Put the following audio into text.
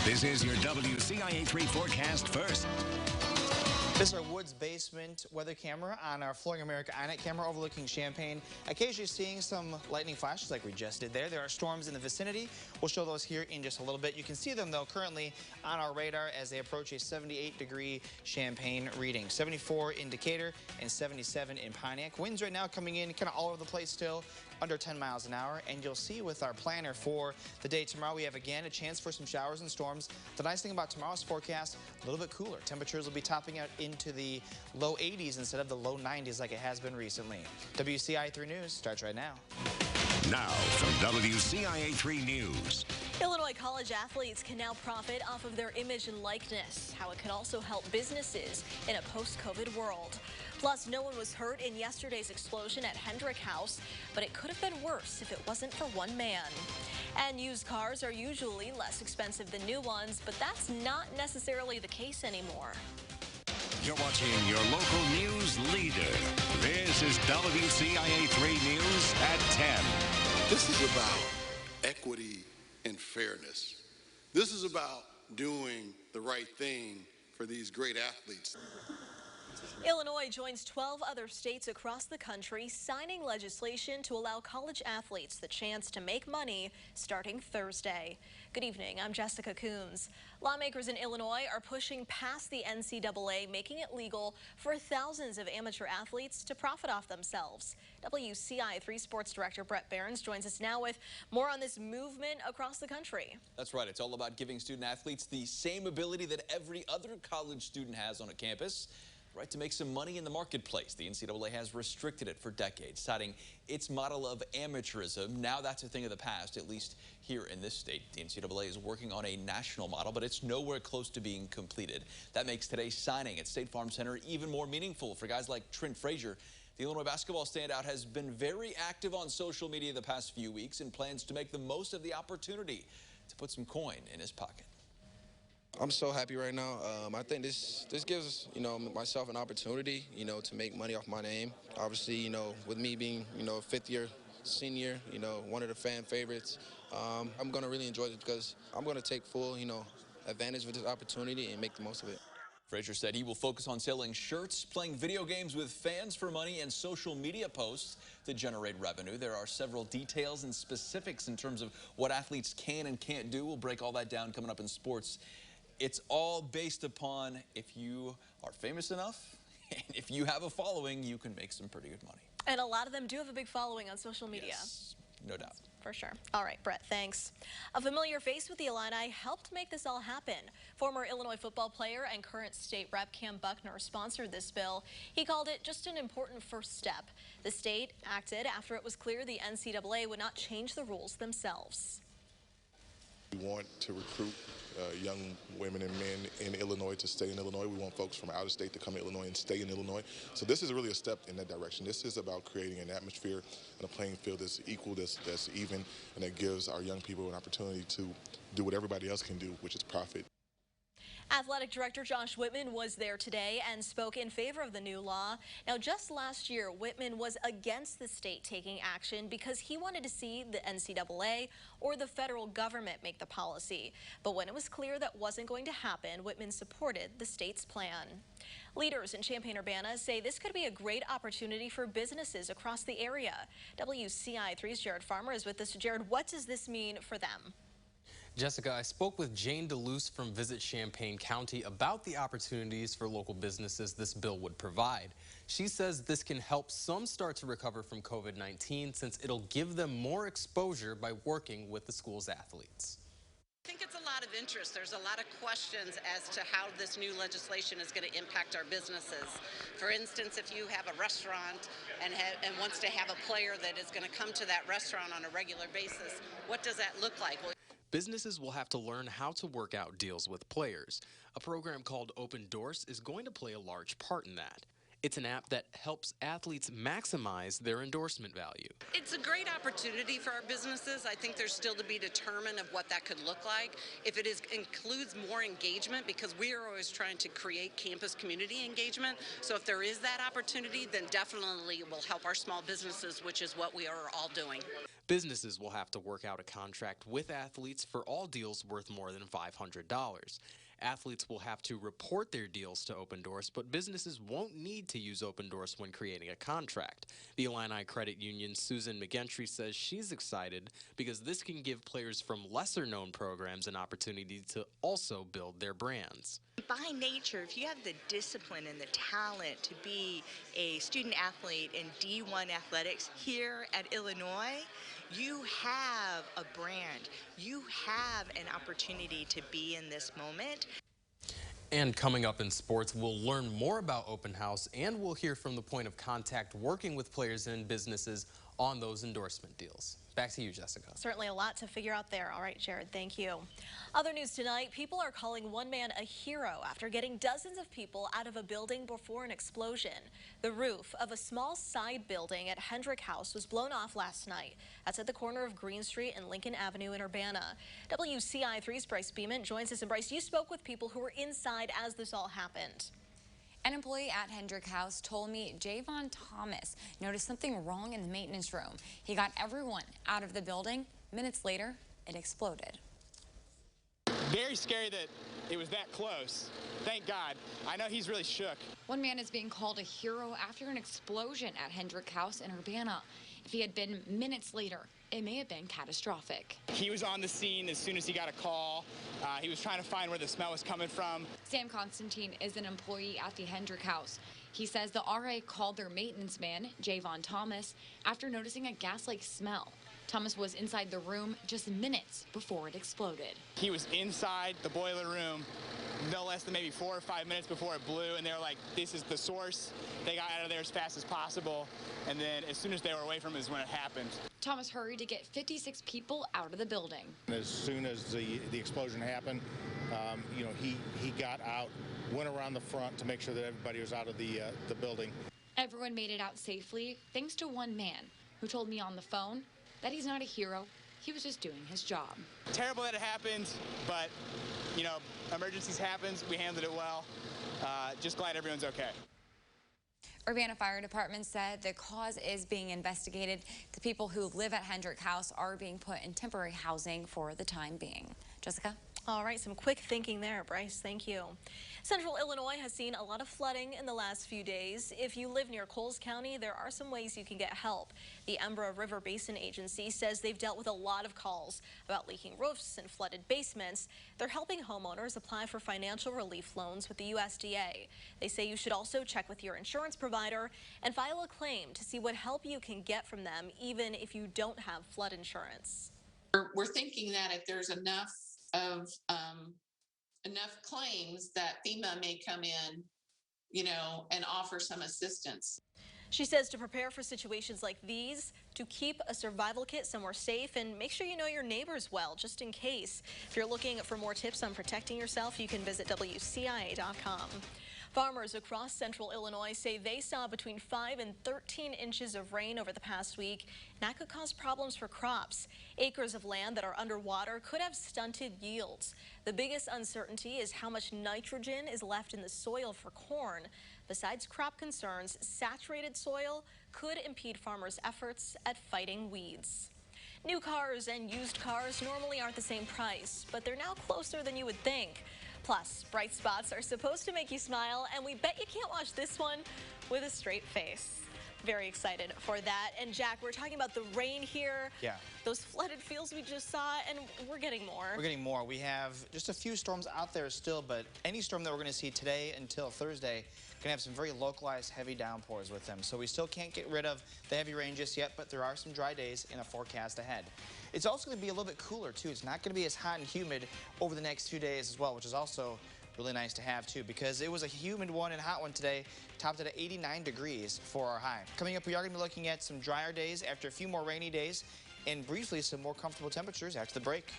This is your WCIA 3 forecast first. This is our Woods basement weather camera on our Flooring America iNet camera overlooking Champaign. Occasionally seeing some lightning flashes like we just did there. There are storms in the vicinity. We'll show those here in just a little bit. You can see them, though, currently on our radar as they approach a 78-degree Champaign reading. 74 in Decatur and 77 in Pontiac. Winds right now coming in kind of all over the place still, under 10 miles an hour. And you'll see with our planner for the day tomorrow, we have again a chance for some showers and storms. The nice thing about tomorrow's forecast, a little bit cooler. Temperatures will be topping out into the low 80s instead of the low 90s like it has been recently. WCIA 3 News starts right now. Now from WCIA 3 News. Illinois college athletes can now profit off of their image and likeness, how it could also help businesses in a post-COVID world. Plus, no one was hurt in yesterday's explosion at Hendrick House, but it could have been worse if it wasn't for one man. And used cars are usually less expensive than new ones, but that's not necessarily the case anymore. You're watching your local news leader. This is WCIA 3 News at 10. This is about equity and fairness. This is about doing the right thing for these great athletes. Illinois joins 12 other states across the country signing legislation to allow college athletes the chance to make money starting Thursday. Good evening, I'm Jessica Coons. Lawmakers in Illinois are pushing past the NCAA, making it legal for thousands of amateur athletes to profit off themselves. WCIA 3 Sports Director Brett Behrens joins us now with more on this movement across the country. That's right. It's all about giving student athletes the same ability that every other college student has on a campus. Right to make some money in the marketplace. The NCAA has restricted it for decades, citing its model of amateurism. Now that's a thing of the past, at least here in this state. The NCAA is working on a national model, but it's nowhere close to being completed. That makes today's signing at State Farm Center even more meaningful for guys like Trent Frazier. The Illinois basketball standout has been very active on social media the past few weeks and plans to make the most of the opportunity to put some coin in his pocket. I'm so happy right now. I think this gives, myself an opportunity, to make money off my name. Obviously, with me being, fifth-year senior, one of the fan favorites, I'm going to really enjoy it because I'm going to take full, advantage of this opportunity and make the most of it. Frazier said he will focus on selling shirts, playing video games with fans for money, and social media posts to generate revenue. There are several details and specifics in terms of what athletes can and can't do. We'll break all that down coming up in sports. It's all based upon if you are famous enough and if you have a following, you can make some pretty good money. And a lot of them do have a big following on social media. Yes, no doubt. For sure. All right, Brett, thanks. A familiar face with the Illini helped make this all happen. Former Illinois football player and current state rep Cam Buckner sponsored this bill. He called it just an important first step. The state acted after it was clear the NCAA would not change the rules themselves. We want to recruit young women and men in Illinois to stay in Illinois. We want folks from out of state to come to Illinois and stay in Illinois. So this is really a step in that direction. This is about creating an atmosphere and a playing field that's equal, that's even, and that gives our young people an opportunity to do what everybody else can do, which is profit. Athletic Director Josh Whitman was there today and spoke in favor of the new law. Now, just last year, Whitman was against the state taking action because he wanted to see the NCAA or the federal government make the policy. But when it was clear that wasn't going to happen, Whitman supported the state's plan. Leaders in Champaign-Urbana say this could be a great opportunity for businesses across the area. WCIA 3's Jared Farmer is with us. Jared, what does this mean for them? Jessica, I spoke with Jane DeLuce from Visit Champaign County about the opportunities for local businesses this bill would provide. She says this can help some start to recover from COVID-19 since it'll give them more exposure by working with the school's athletes. I think it's a lot of interest. There's a lot of questions as to how this new legislation is going to impact our businesses. For instance, if you have a restaurant and wants to have a player that is going to come to that restaurant on a regular basis, what does that look like? Businesses will have to learn how to work out deals with players. A program called Open Doors is going to play a large part in that. It's an app that helps athletes maximize their endorsement value. It's a great opportunity for our businesses. I think there's still to be determined of what that could look like. If it includes more engagement, because we are always trying to create campus community engagement. So if there is that opportunity, then definitely it will help our small businesses, which is what we are all doing. Businesses will have to work out a contract with athletes for all deals worth more than $500. Athletes will have to report their deals to Open Doors, but businesses won't need to use Open Doors when creating a contract. The Illini Credit Union's Susan McGentry says she's excited because this can give players from lesser-known programs an opportunity to also build their brands. By nature, if you have the discipline and the talent to be a student athlete in D1 athletics here at Illinois, you have a brand. You have an opportunity to be in this moment. And coming up in sports, we'll learn more about Open House, and we'll hear from the point of contact working with players and businesses on those endorsement deals. Back to you, Jessica. Certainly a lot to figure out there. All right, Jared, thank you. Other news tonight, people are calling one man a hero after getting dozens of people out of a building before an explosion. The roof of a small side building at Hendrick House was blown off last night. That's at the corner of Green Street and Lincoln Avenue in Urbana. WCIA3's Bryce Beeman joins us. And Bryce, you spoke with people who were inside as this all happened. An employee at Hendrick House told me Javon Thomas noticed something wrong in the maintenance room. He got everyone out of the building. Minutes later, it exploded. Very scary that it was that close. Thank God. I know he's really shook. One man is being called a hero after an explosion at Hendrick House in Urbana. If he had been minutes later, it may have been catastrophic. He was on the scene as soon as he got a call. He was trying to find where the smell was coming from. Sam Constantine is an employee at the Hendrick House. He says the RA called their maintenance man, Javon Thomas, after noticing a gas-like smell. Thomas was inside the room just minutes before it exploded. He was inside the boiler room no less than maybe 4 or 5 minutes before it blew, and they were like, this is the source. They got out of there as fast as possible, and then as soon as they were away from it is when it happened. Thomas hurried to get 56 people out of the building. As soon as the explosion happened, he got out, went around the front to make sure that everybody was out of the building. Everyone made it out safely thanks to one man who told me on the phone that he's not a hero. He was just doing his job. Terrible that it happened, but, emergencies happens. We handled it well. Just glad everyone's okay. Urbana Fire Department said the cause is being investigated. The people who live at Hendrick House are being put in temporary housing for the time being. Jessica? All right, some quick thinking there, Bryce. Thank you. Central Illinois has seen a lot of flooding in the last few days. If you live near Coles County, there are some ways you can get help. The Embra River Basin Agency says they've dealt with a lot of calls about leaking roofs and flooded basements. They're helping homeowners apply for financial relief loans with the USDA. They say you should also check with your insurance provider and file a claim to see what help you can get from them, even if you don't have flood insurance. We're thinking that if there's enough claims that FEMA may come in, and offer some assistance. She says to prepare for situations like these, to keep a survival kit somewhere safe and make sure you know your neighbors well, just in case. If you're looking for more tips on protecting yourself, you can visit WCIA.com. Farmers across central Illinois say they saw between 5 and 13 inches of rain over the past week. And that could cause problems for crops. Acres of land that are underwater could have stunted yields. The biggest uncertainty is how much nitrogen is left in the soil for corn. Besides crop concerns, saturated soil could impede farmers' efforts at fighting weeds. New cars and used cars normally aren't the same price, but they're now closer than you would think. Plus, bright spots are supposed to make you smile, and we bet you can't watch this one with a straight face. Very excited for that. And Jack, we're talking about the rain here. Yeah. Those flooded fields we just saw, and we're getting more. We're getting more. We have just a few storms out there still, but any storm that we're going to see today until Thursday going to have some very localized heavy downpours with them. So we still can't get rid of the heavy rain just yet, but there are some dry days in a forecast ahead. It's also going to be a little bit cooler, too. It's not going to be as hot and humid over the next few days as well, which is also really nice to have, too, because it was a humid one and hot one today, topped at 89 degrees for our high. Coming up, we are going to be looking at some drier days after a few more rainy days, and briefly some more comfortable temperatures after the break.